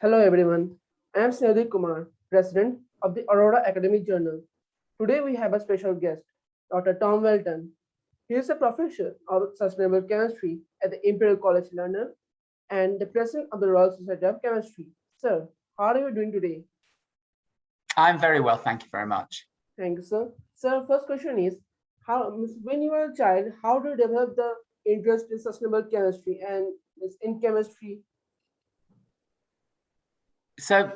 Hello everyone, I am Snehadeep Kumar, President of the Aurora Academic Journal. Today we have a special guest, Dr. Tom Welton. He is a professor of sustainable chemistry at the Imperial College London and the President of the Royal Society of Chemistry. Sir, how are you doing today? I'm very well, thank you very much. Thank you, sir. Sir, first question is, when you were a child, how do you develop the interest in sustainable chemistry and in chemistry? So,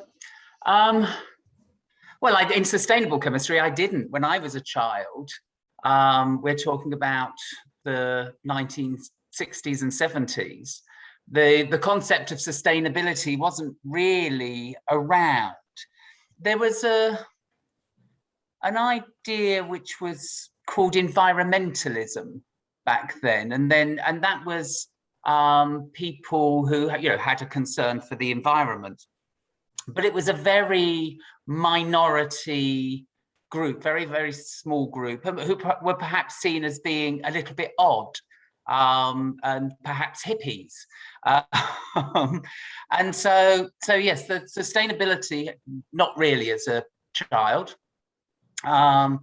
well, in sustainable chemistry, I didn't. When I was a child, we're talking about the 1960s and 70s, the concept of sustainability wasn't really around. There was an idea which was called environmentalism back then, and that was people who had a concern for the environment. But it was a very minority group, very, very small group, who were perhaps seen as being a little bit odd, and perhaps hippies. And so yes, the sustainability, not really as a child. Yeah,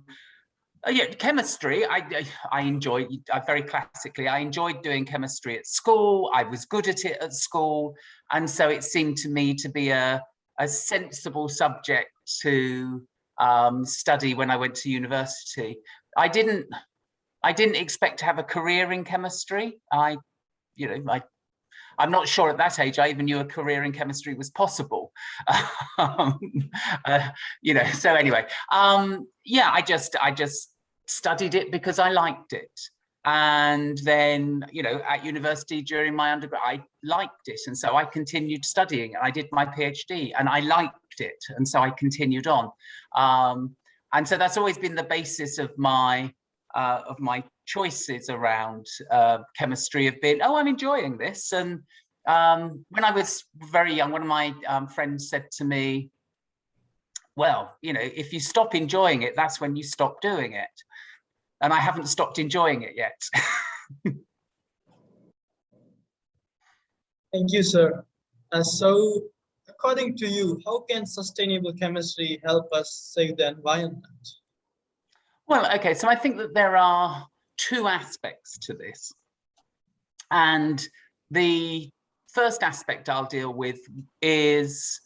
chemistry, I enjoyed, very classically, I enjoyed doing chemistry at school. I was good at it at school. And so it seemed to me to be a sensible subject to study when I went to university. I didn't expect to have a career in chemistry. I'm not sure at that age I even knew a career in chemistry was possible. So anyway, yeah, I just studied it because I liked it. And then, at university during my undergrad, I liked it. And so I continued studying. I did my PhD and I liked it. And so I continued on. And so that's always been the basis of my choices around chemistry have been, oh, I'm enjoying this. And when I was very young, one of my friends said to me, well, if you stop enjoying it, that's when you stop doing it. And I haven't stopped enjoying it yet. Thank you, sir. So according to you, how can sustainable chemistry help us save the environment? Well, okay, so I think that there are two aspects to this. And the first aspect I'll deal with is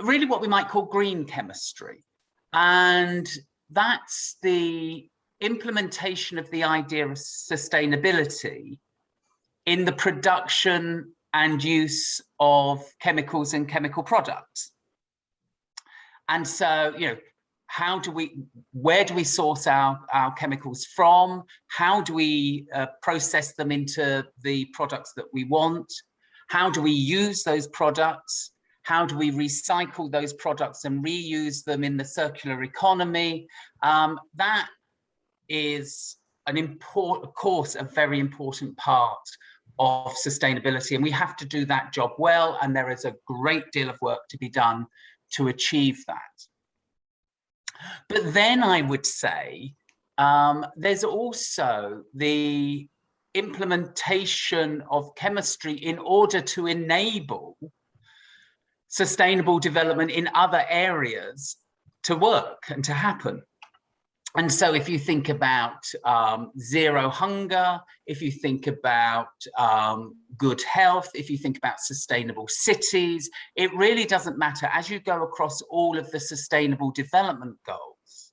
really what we might call green chemistry. And that's the implementation of the idea of sustainability in the production and use of chemicals and chemical products. And so, where do we source our chemicals from? How do we process them into the products that we want? How do we use those products? How do we recycle those products and reuse them in the circular economy? That is of course, a very important part of sustainability, and we have to do that job well, and there is a great deal of work to be done to achieve that. But then I would say there's also the implementation of chemistry in order to enable sustainable development in other areas to work and to happen. And so if you think about zero hunger, if you think about good health, if you think about sustainable cities, it really doesn't matter. As you go across all of the sustainable development goals,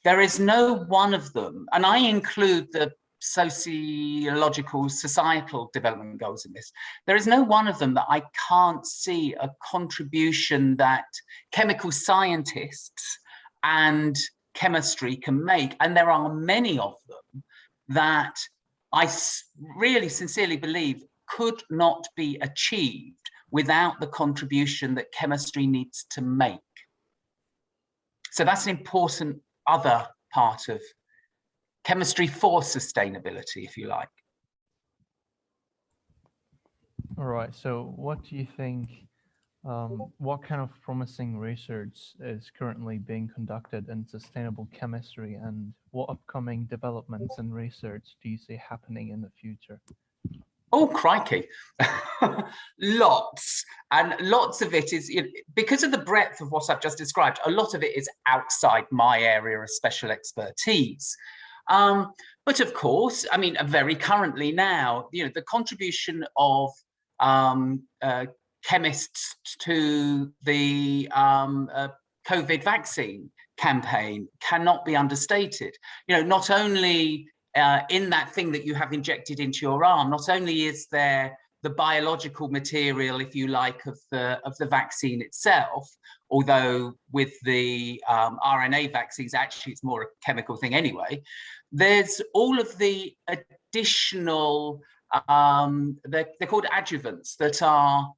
there is no one of them, and I include the sociological, societal development goals in this, there is no one of them that I can't see a contribution that chemical scientists and chemistry can make. And there are many of them that I really sincerely believe could not be achieved without the contribution that chemistry needs to make. So that's an important other part of chemistry for sustainability, if you like. All right, so what do you think, what kind of promising research is currently being conducted in sustainable chemistry, and what upcoming developments and research do you see happening in the future? Oh, crikey. Lots. And lots of it is, because of the breadth of what I've just described, a lot of it is outside my area of special expertise. But of course, I mean, very currently now, the contribution of chemists to the COVID vaccine campaign cannot be understated. Not only in that thing that you have injected into your arm, not only is there the biological material, if you like, of the vaccine itself, although with the RNA vaccines, actually it's more a chemical thing anyway. There's all of the additional, they're called adjuvants that are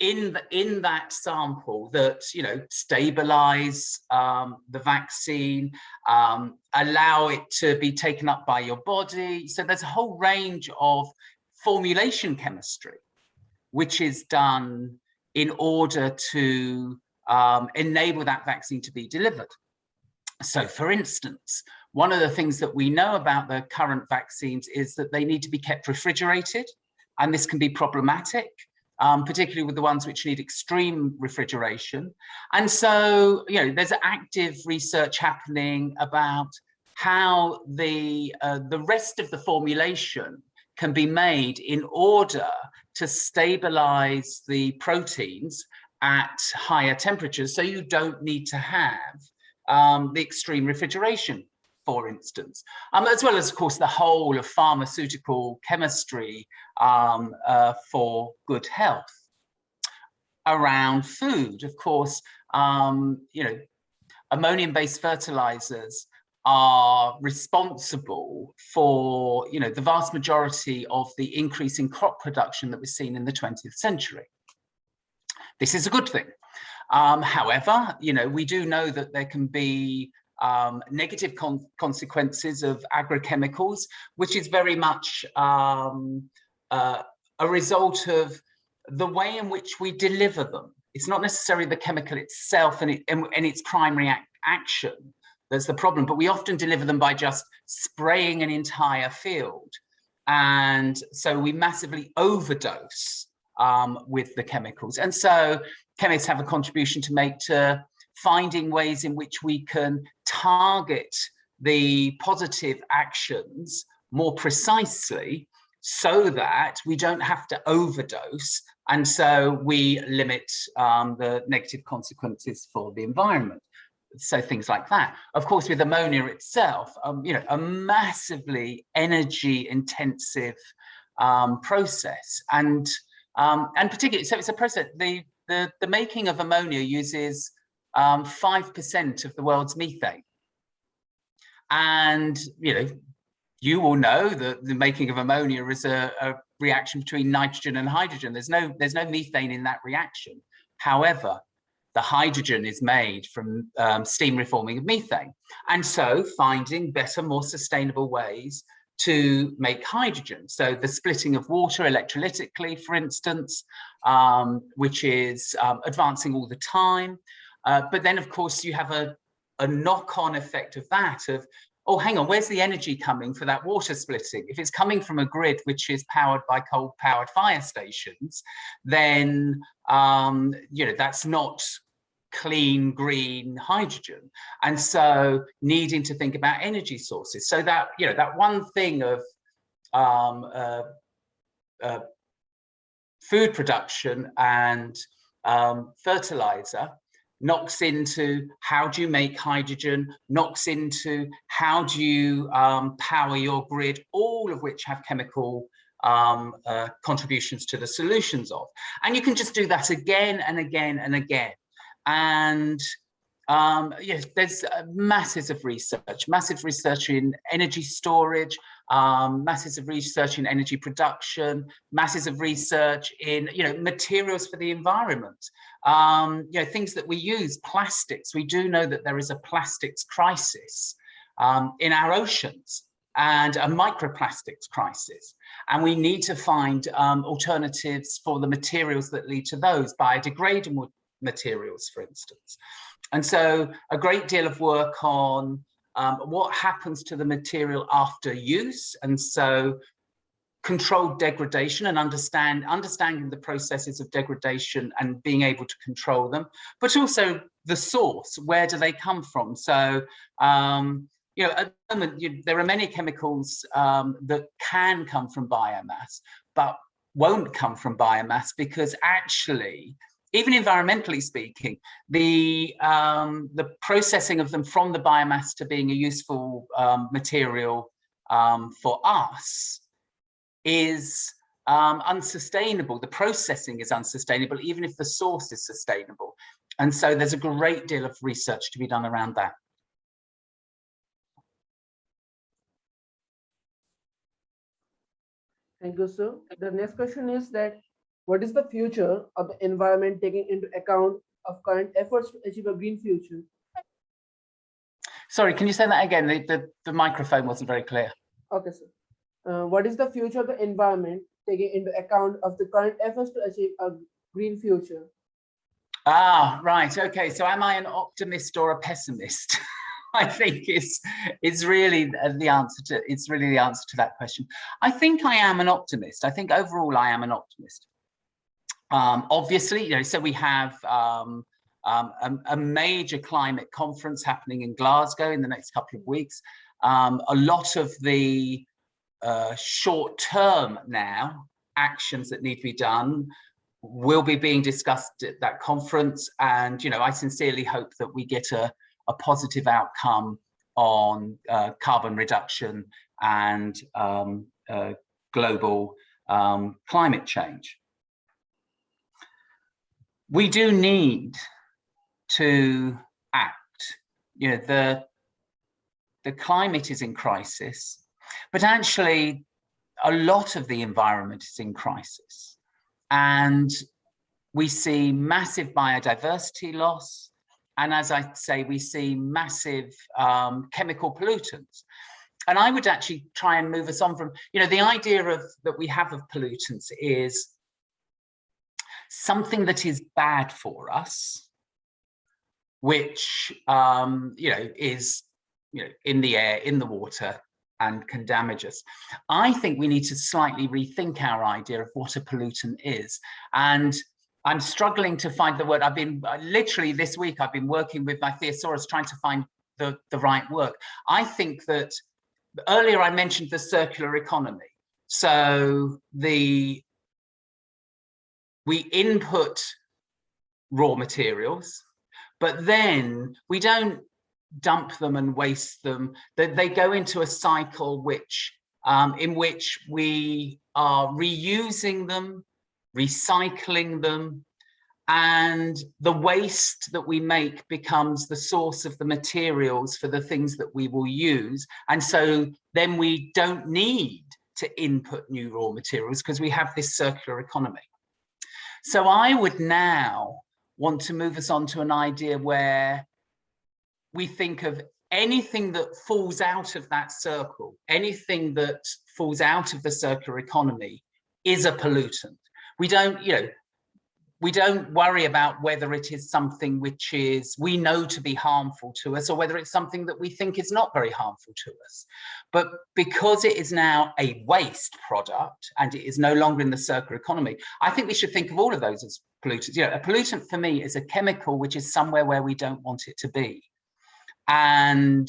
in that sample that stabilize the vaccine, allow it to be taken up by your body. So there's a whole range of formulation chemistry which is done in order to enable that vaccine to be delivered. So for instance, one of the things that we know about the current vaccines is that they need to be kept refrigerated, and this can be problematic, particularly with the ones which need extreme refrigeration. And so, there's active research happening about how the rest of the formulation can be made in order to stabilize the proteins at higher temperatures, so you don't need to have the extreme refrigeration, for instance, as well as, of course, the whole of pharmaceutical chemistry for good health. Around food, of course, ammonium-based fertilizers are responsible for, the vast majority of the increase in crop production that we've seen in the 20th century. This is a good thing. However, we do know that there can be negative consequences of agrochemicals, which is very much a result of the way in which we deliver them. It's not necessarily the chemical itself and its primary action that's the problem, but we often deliver them by just spraying an entire field. And so we massively overdose with the chemicals. And so chemists have a contribution to make to finding ways in which we can target the positive actions more precisely so that we don't have to overdose. And so we limit the negative consequences for the environment. So things like that. Of course, with ammonia itself, a massively energy intensive process. And particularly, so it's a process, the making of ammonia uses 5% of the world's methane. And, you will know that the making of ammonia is a reaction between nitrogen and hydrogen. There's no methane in that reaction. However, the hydrogen is made from steam reforming of methane. And so finding better, more sustainable ways to make hydrogen. So the splitting of water electrolytically, for instance, which is advancing all the time. But then, of course, you have a knock-on effect of that of, oh, hang on, where's the energy coming for that water splitting? If it's coming from a grid which is powered by coal-powered fire stations, then, that's not clean, green hydrogen. And so needing to think about energy sources. So that, that one thing of food production and fertilizer knocks into how do you make hydrogen, knocks into how do you power your grid, all of which have chemical contributions to the solutions of. And you can just do that again and again and again. And yes, there's masses of research, massive research in energy storage, masses of research in energy production, masses of research in, materials for the environment. Things that we use, plastics. We do know that there is a plastics crisis in our oceans and a microplastics crisis. And we need to find alternatives for the materials that lead to those, biodegradable materials, for instance. And so a great deal of work on what happens to the material after use. And so controlled degradation and understanding the processes of degradation and being able to control them, but also the source. Where do they come from? So, you know, at the moment, there are many chemicals that can come from biomass, but won't come from biomass because actually, even environmentally speaking, the processing of them from the biomass to being a useful material for us is unsustainable. The processing is unsustainable, even if the source is sustainable. And so there's a great deal of research to be done around that. Thank you, sir. The next question is that what is the future of the environment taking into account of current efforts to achieve a green future? Sorry, can you say that again? The microphone wasn't very clear. Okay, sir. What is the future of the environment taking into account of the current efforts to achieve a green future? Ah, right. Okay. So am I an optimist or a pessimist? I think it's really the answer to that question. I think I am an optimist. I think overall I am an optimist. Obviously, you know, so we have a major climate conference happening in Glasgow in the next couple of weeks. A lot of the short-term now actions that need to be done will be being discussed at that conference, and you know, I sincerely hope that we get a positive outcome on carbon reduction and global climate change. We do need to act. You know, the climate is in crisis, but actually a lot of the environment is in crisis. And we see massive biodiversity loss. And as I say, we see massive chemical pollutants. And I would actually try and move us on from, you know, the idea of that we have of pollutants is something that is bad for us, which, you know, is, you know, in the air, in the water, and can damage us. I think we need to slightly rethink our idea of what a pollutant is. And I'm struggling to find the word. I've been literally this week, I've been working with my thesaurus trying to find the right word. I think that earlier I mentioned the circular economy. So we input raw materials, but then we don't dump them and waste them. They go into a cycle which in which we are reusing them, recycling them, and the waste that we make becomes the source of the materials for the things that we will use. And so then we don't need to input new raw materials because we have this circular economy. So I would now want to move us on to an idea where we think of anything that falls out of that circle, anything that falls out of the circular economy is a pollutant. We don't, you know, we don't worry about whether it is something which is we know to be harmful to us or whether it's something that we think is not very harmful to us. But because it is now a waste product and it is no longer in the circular economy, I think we should think of all of those as pollutants. You know, a pollutant for me is a chemical which is somewhere where we don't want it to be. And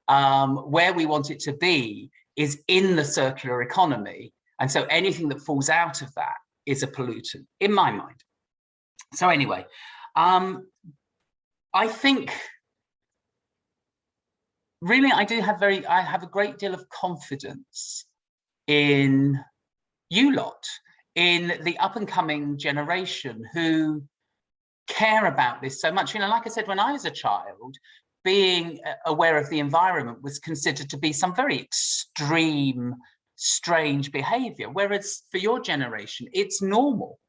where we want it to be is in the circular economy. And so anything that falls out of that is a pollutant, in my mind. So anyway, I think really I have a great deal of confidence in you lot, in the up and coming generation who care about this so much. You know, like I said, when I was a child, being aware of the environment was considered to be some very extreme, strange behavior, whereas for your generation, it's normal.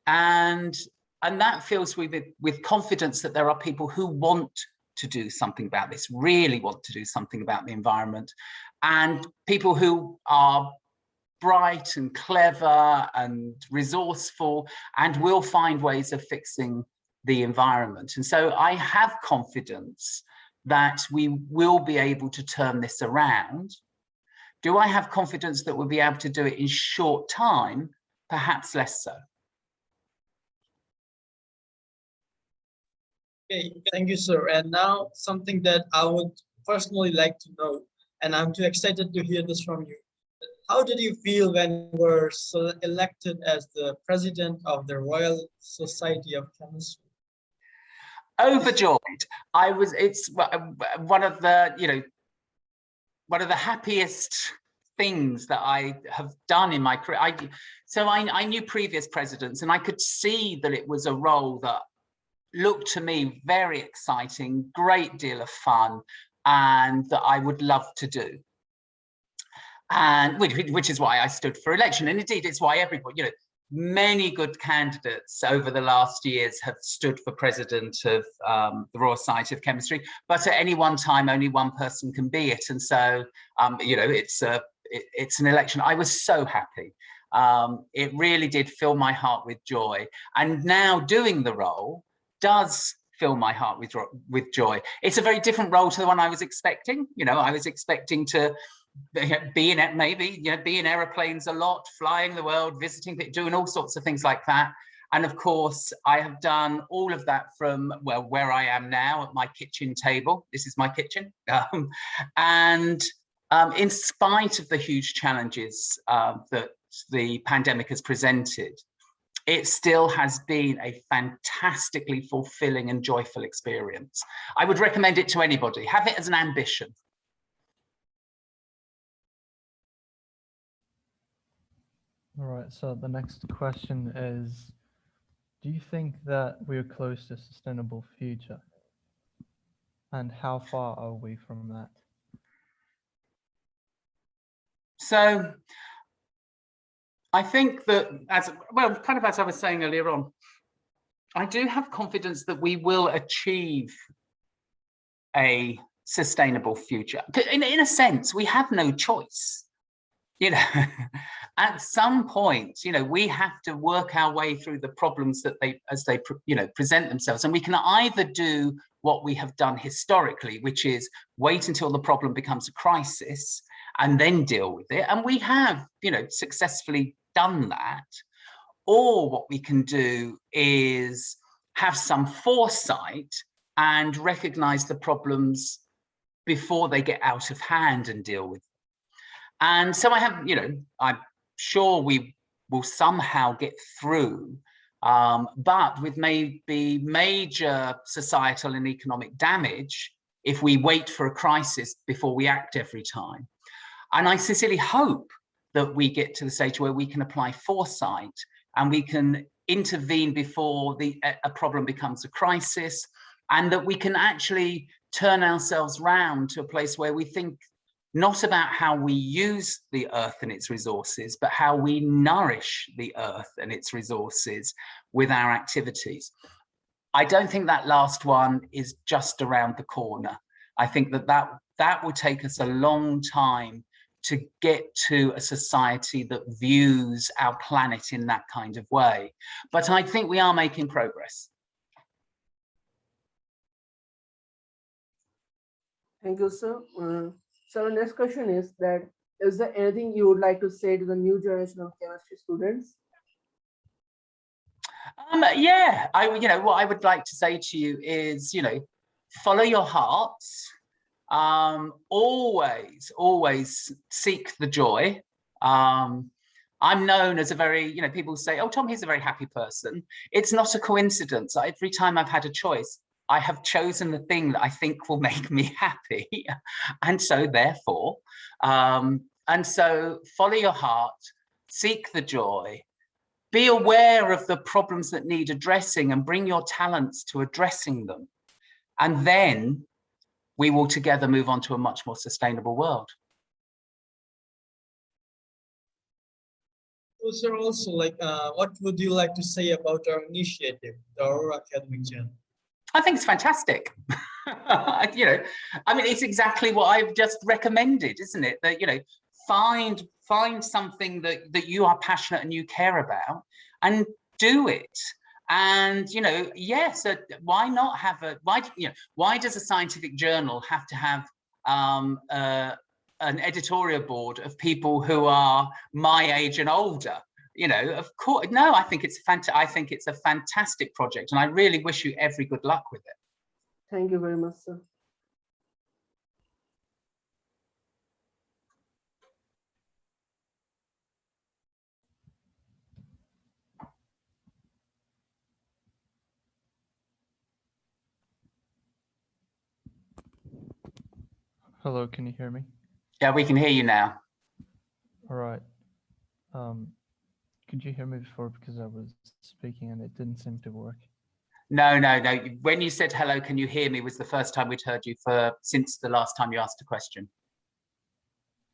And that fills with confidence that there are people who want to do something about this, really want to do something about the environment, and people who are bright and clever and resourceful and will find ways of fixing the environment. And so I have confidence that we will be able to turn this around. Do I have confidence that we'll be able to do it in short time? Perhaps less so. Okay, thank you, sir. And now something that I would personally like to know, and I'm too excited to hear this from you. How did you feel when you were elected as the president of the Royal Society of Chemistry? Overjoyed. It's one of the, one of the happiest things that I have done in my career. I knew previous presidents, and I could see that it was a role that looked to me very exciting, great deal of fun, and that I would love to do. And which is why I stood for election. And indeed, it's why everybody, many good candidates over the last years have stood for president of the Royal Society of Chemistry, but at any one time, only one person can be it. And so, it's an election. I was so happy. It really did fill my heart with joy. And now doing the role does fill my heart with joy. It's a very different role to the one I was expecting. I was expecting to be in aeroplanes a lot, flying the world, visiting, doing all sorts of things like that. And of course, I have done all of that from, where I am now at my kitchen table. This is my kitchen. In spite of the huge challenges that the pandemic has presented, it still has been a fantastically fulfilling and joyful experience. I would recommend it to anybody. Have it as an ambition. All right, so the next question is, do you think that we're close to a sustainable future? And how far are we from that? So I think that, as I was saying earlier on, I do have confidence that we will achieve a sustainable future. In a sense, we have no choice. At some point, we have to work our way through the problems that as they present themselves. And we can either do what we have done historically, which is wait until the problem becomes a crisis and then deal with it. And we have, successfully done that. Or what we can do is have some foresight and recognize the problems before they get out of hand and deal with them. And so I'm sure we will somehow get through, but with maybe major societal and economic damage if we wait for a crisis before we act every time. And I sincerely hope that we get to the stage where we can apply foresight and we can intervene before a problem becomes a crisis, and that we can actually turn ourselves round to a place where we think not about how we use the earth and its resources, but how we nourish the earth and its resources with our activities. I don't think that last one is just around the corner. I think that will take us a long time to get to a society that views our planet in that kind of way. But I think we are making progress. Thank you, sir. So the next question is that, is there anything you would like to say to the new generation of chemistry students? Yeah, what I would like to say to you is, follow your hearts. Always seek the joy. I'm known as a very, people say, oh, Tom, he's a very happy person. It's not a coincidence. Every time I've had a choice, I have chosen the thing that I think will make me happy. And so therefore, follow your heart, seek the joy, be aware of the problems that need addressing and bring your talents to addressing them. And then we will together move on to a much more sustainable world. Sir, also, what would you like to say about our initiative, the Aurora Academic Journal? I think it's fantastic. It's exactly what I've just recommended, isn't it? That, find something that you are passionate and you care about and do it. And, yes, why not have why does a scientific journal have to have a an editorial board of people who are my age and older. You know, of course, no, I think it's a fantastic project, and I really wish you every good luck with it. Thank you very much, sir. Hello, can you hear me? Yeah, we can hear you now. All right. Could you hear me before, because I was speaking and it didn't seem to work? No. When you said hello, can you hear me was the first time we'd heard you since the last time you asked a question.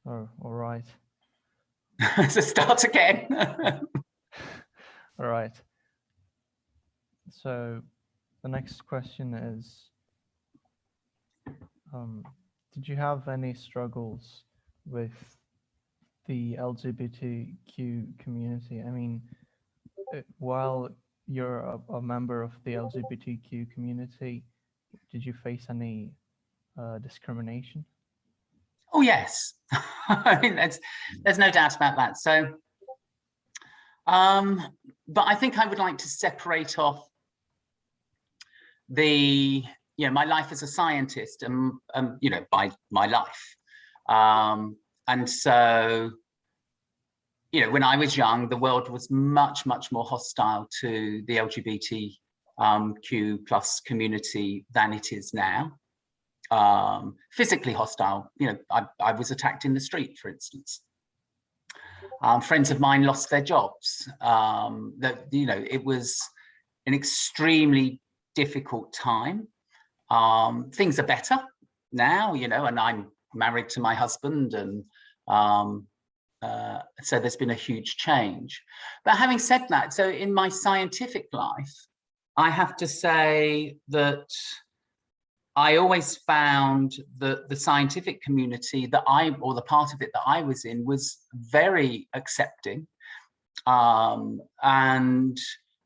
Oh, all right. So start again. All right. So the next question is, did you have any struggles with the LGBTQ community? I mean, while you're a member of the LGBTQ community, did you face any discrimination? Oh yes, I mean there's no doubt about that. So, but I think I would like to separate off my life as a scientist and by my life, and so when I was young, the world was much more hostile to the LGBTQ plus community than it is now. Physically hostile. I was attacked in the street, for instance. Friends of mine lost their jobs. It was an extremely difficult time. Things are better now, and I'm married to my husband, and so there's been a huge change. But having said that, so in my scientific life, I have to say that I always found that the scientific community or the part of it that I was in, was very accepting, and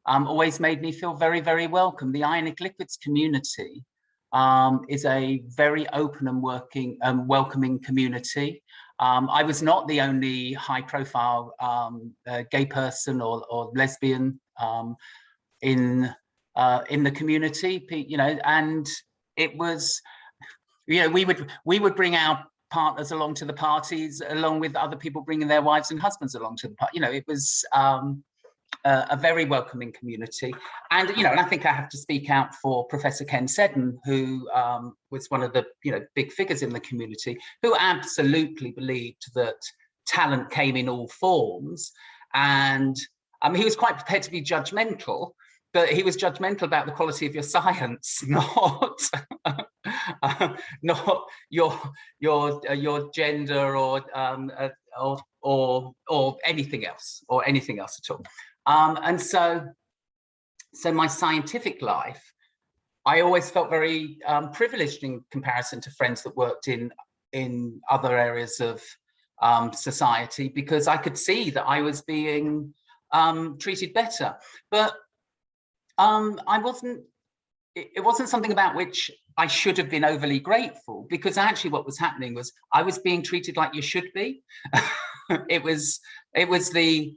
always made me feel very welcome. The ionic liquids community is a very open and welcoming community. I was not the only high-profile gay person or lesbian in the community, and it was, we would bring our partners along to the parties, along with other people bringing their wives and husbands along to the party. It was a very welcoming community. And, and I think I have to speak out for Professor Ken Seddon, who was one of the, big figures in the community, who absolutely believed that talent came in all forms. And he was quite prepared to be judgmental, but he was judgmental about the quality of your science, not not your gender or anything else at all. And so my scientific life, I always felt very privileged in comparison to friends that worked in other areas of society, because I could see that I was being treated better. But it wasn't something about which I should have been overly grateful, because actually what was happening was I was being treated like you should be. It was the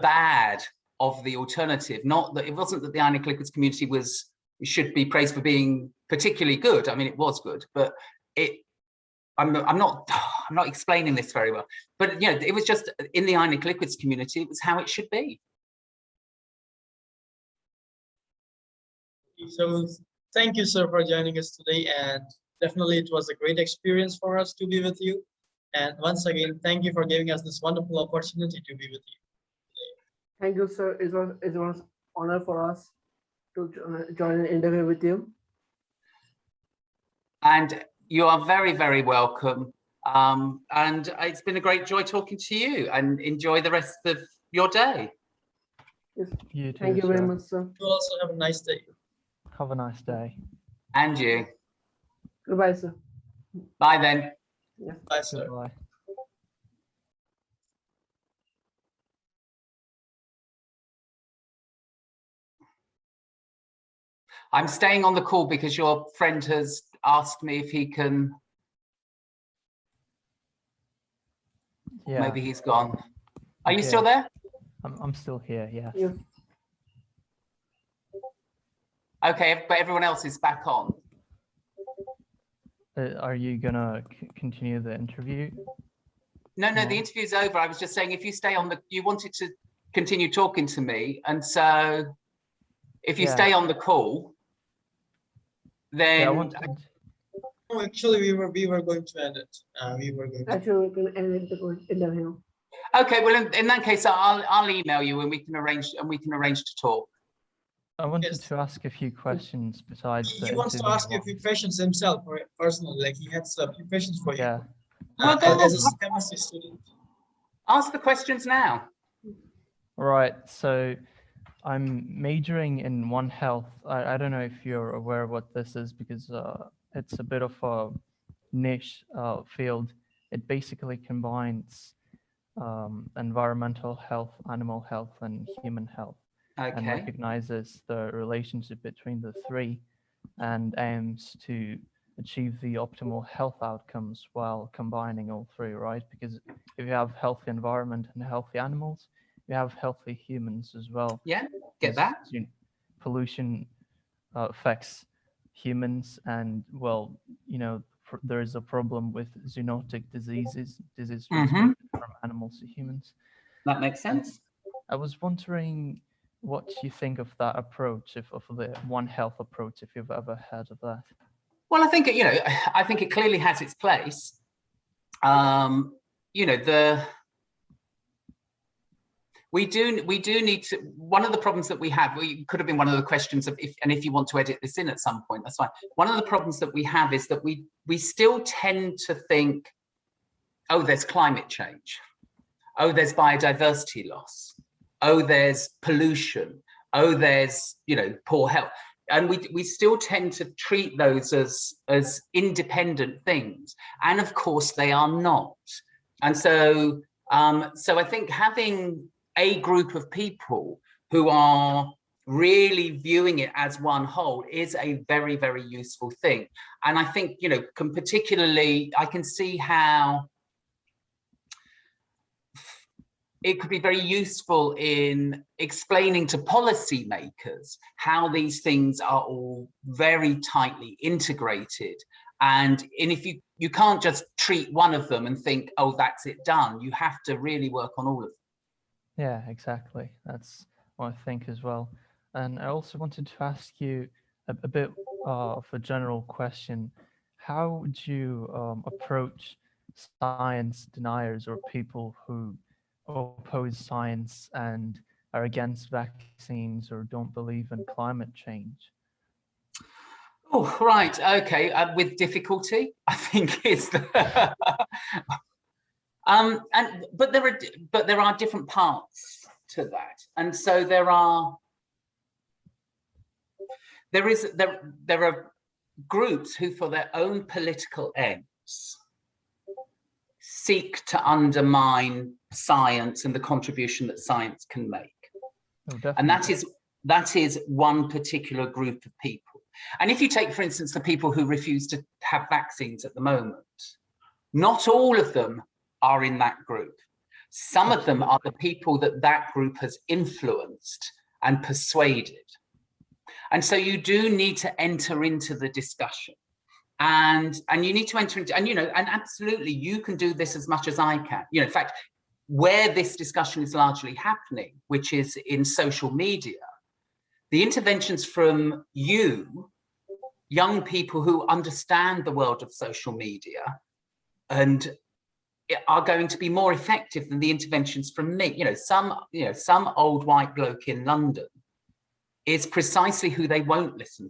bad of the alternative, not that it wasn't that the ionic liquids community should be praised for being particularly good. I mean, it was good, but I'm not explaining this very well. But it was just in the ionic liquids community, it was how it should be. So thank you, sir, for joining us today, and definitely it was a great experience for us to be with you. And once again, thank you for giving us this wonderful opportunity to be with you. Thank you, sir. It was an honor for us to join an interview with you. And you are very welcome. And it's been a great joy talking to you, and enjoy the rest of your day. Yes. You too, Thank you very much, sir. You also have a nice day. Have a nice day. And you. Goodbye, sir. Bye then. Yes. Bye, sir. Goodbye. I'm staying on the call because your friend has asked me if he can Yeah. Maybe he's gone. Are you Okay. still there? I'm still here. Yeah. Yeah. Okay, but everyone else is back on. Are you gonna continue the interview? No, No. the interview's over. I was just saying, if you stay on you wanted to continue talking to me, and so if you Yeah. stay on the call, then Yeah, I wanted. No, actually, we were going to end it. We were going to. Actually, we can end the interview. okay. Well, in that case, I'll email you and we can arrange to talk. I wanted Yes. to ask a few questions besides the He wants to interview ask you a few ones. questions himself, personally. Like he had a few questions for you. Yeah. Well, go As on. a chemistry student. Ask the questions now. Right. So I'm majoring in One Health. I don't know if you're aware of what this is because it's a bit of a niche field. It basically combines environmental health, animal health, and human health, and Okay. recognizes the relationship between the three and aims to achieve the optimal health outcomes while combining all three, right? Because if you have healthy environment and healthy animals, you have healthy humans as well. Yeah. Get that. Pollution affects humans, and well, there is a problem with zoonotic diseases transmitted from animals to humans. That makes sense. I was wondering what you think of that approach, of the One Health approach, if you've ever heard of that. Well, I think I think it clearly has its place. We do need to. One of the problems that we have, could have been one of the questions of if you want to edit this in at some point, that's fine. One of the problems that we have is that we still tend to think, oh, there's climate change, oh, there's biodiversity loss, oh, there's pollution, oh, there's poor health. And we still tend to treat those as independent things, and of course they are not. And so I think having a group of people who are really viewing it as one whole is a very, very useful thing. And I think particularly I can see how it could be very useful in explaining to policymakers how these things are all very tightly integrated. And if you can't just treat one of them and think, oh, that's it done. You have to really work on all of them. Yeah, exactly. That's what I think as well. And I also wanted to ask you a bit of a general question. How would you approach science deniers or people who oppose science and are against vaccines or don't believe in climate change? Oh, right. Okay. With difficulty, I think it's the but there are different parts to that, and so there are groups who, for their own political ends, seek to undermine science and the contribution that science can make. Oh, and that is one particular group of people. And if you take, for instance, the people who refuse to have vaccines at the moment, not all of them are in that group. Some of them are the people that group has influenced and persuaded. And so you do need to enter into the discussion. And you need to enter into, and absolutely, you can do this as much as I can. In fact, where this discussion is largely happening, which is in social media, the interventions from young people who understand the world of social media and are going to be more effective than the interventions from me. Some old white bloke in London is precisely who they won't listen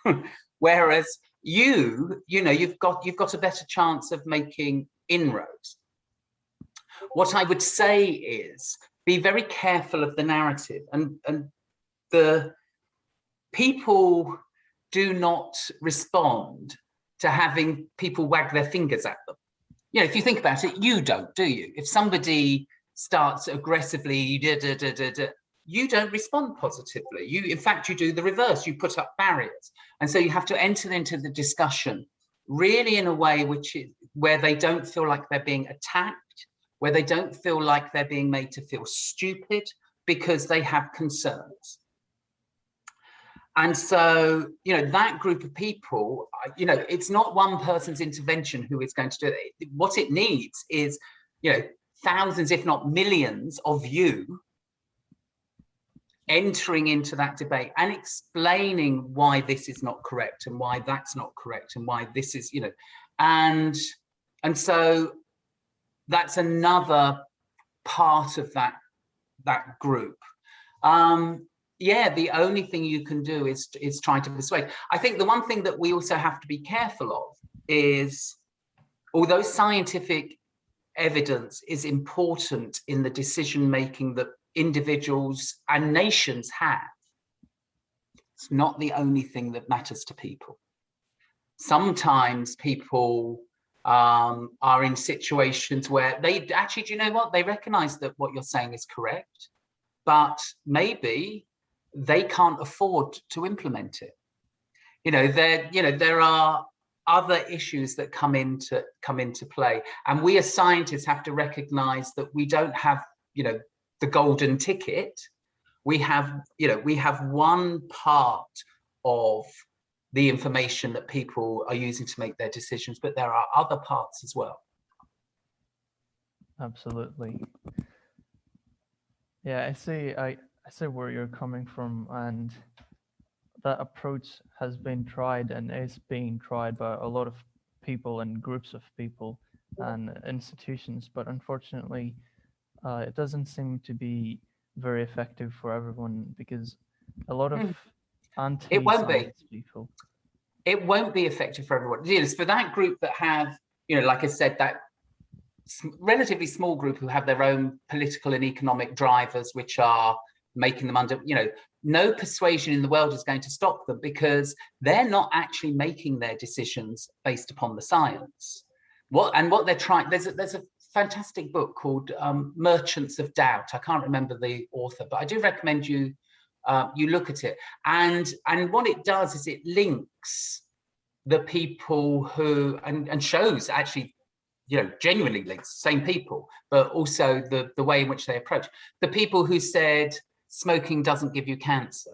to. Whereas you've got a better chance of making inroads. What I would say is be very careful of the narrative, and the people do not respond to having people wag their fingers at them. If you think about it, you don't, do you? If somebody starts aggressively, you don't respond positively. In fact, you do the reverse. You put up barriers. And so you have to enter into the discussion really in a way where they don't feel like they're being attacked, where they don't feel like they're being made to feel stupid because they have concerns. And so, you know, that group of people, you know, it's not one person's intervention who is going to do it. What it needs is, you know, thousands, if not millions of you entering into that debate and explaining why this is not correct and why that's not correct and why this is, you know, and so that's another part of that group. Yeah, the only thing you can do is try to persuade. I think the one thing that we also have to be careful of is, although scientific evidence is important in the decision making that individuals and nations have, it's not the only thing that matters to people. Sometimes people are in situations where they actually, do you know what? They recognize that what you're saying is correct, but maybe they can't afford to implement it. You know, there are other issues that come into play, and we as scientists have to recognize that we don't have, you know, the golden ticket. We have, you know, we have one part of the information that people are using to make their decisions, but there are other parts as well. Absolutely. Yeah, I see where you're coming from, and that approach has been tried and is being tried by a lot of people and groups of people and institutions, but unfortunately, it doesn't seem to be very effective for everyone, because a lot of anti-science people. It won't be effective for everyone. Yes, for that group that have, you know, like I said, that relatively small group who have their own political and economic drivers, which are making them under, you know, no persuasion in the world is going to stop them, because they're not actually making their decisions based upon the science. What they're trying, there's a fantastic book called Merchants of Doubt. I can't remember the author, but I do recommend you look at it. And what it does is it links the people who, and shows actually, you know, genuinely links same people, but also the way in which they approach. The people who said smoking doesn't give you cancer,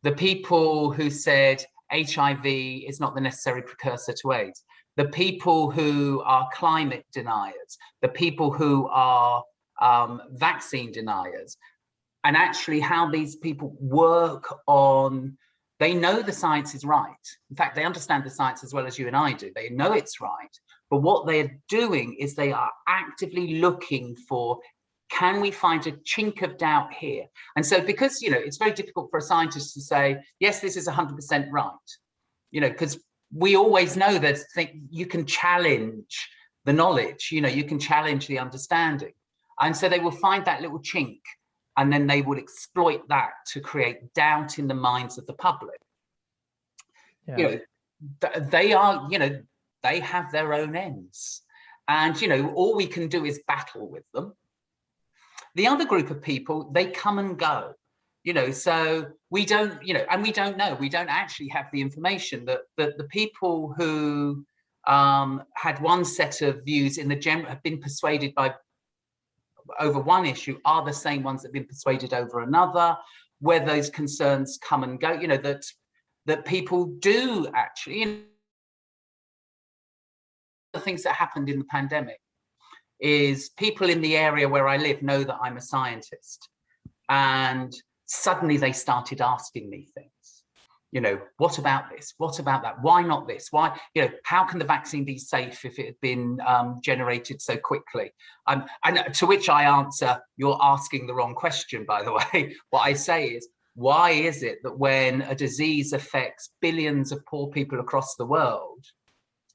the people who said HIV is not the necessary precursor to AIDS, the people who are climate deniers, the people who are vaccine deniers, and actually how these people work on, they know the science is right. In fact, they understand the science as well as you and I do. They know it's right. But what they're doing is they are actively looking for, can we find a chink of doubt here? And so, because, you know, it's very difficult for a scientist to say, yes, this is 100% right, you know, because we always know that you can challenge the knowledge, you know, you can challenge the understanding. And so they will find that little chink, and then they will exploit that to create doubt in the minds of the public. Yeah. You know, they are, you know, they have their own ends. And, you know, all we can do is battle with them. The other group of people, they come and go, you know, so we don't, you know, and we don't know, we don't actually have the information that the people who had one set of views in the general have been persuaded by over one issue are the same ones that have been persuaded over another, where those concerns come and go, you know, that people do actually, you know, the things that happened in the pandemic is people in the area where I live know that I'm a scientist, and suddenly they started asking me things, you know, what about this? What about that? Why not this? Why, you know, how can the vaccine be safe if it had been generated so quickly? And to which I answer, you're asking the wrong question, by the way. What I say is, why is it that when a disease affects billions of poor people across the world,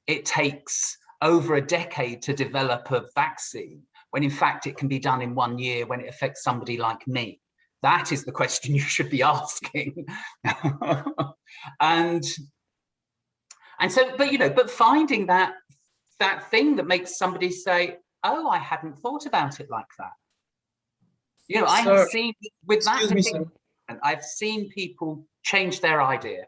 it takes over a decade to develop a vaccine, when in fact it can be done in 1 year when it affects somebody like me? That is the question you should be asking. and so, but you know, but finding that thing that makes somebody say, oh, I hadn't thought about it like that. You know, I have seen with that particular, I've seen people change their idea.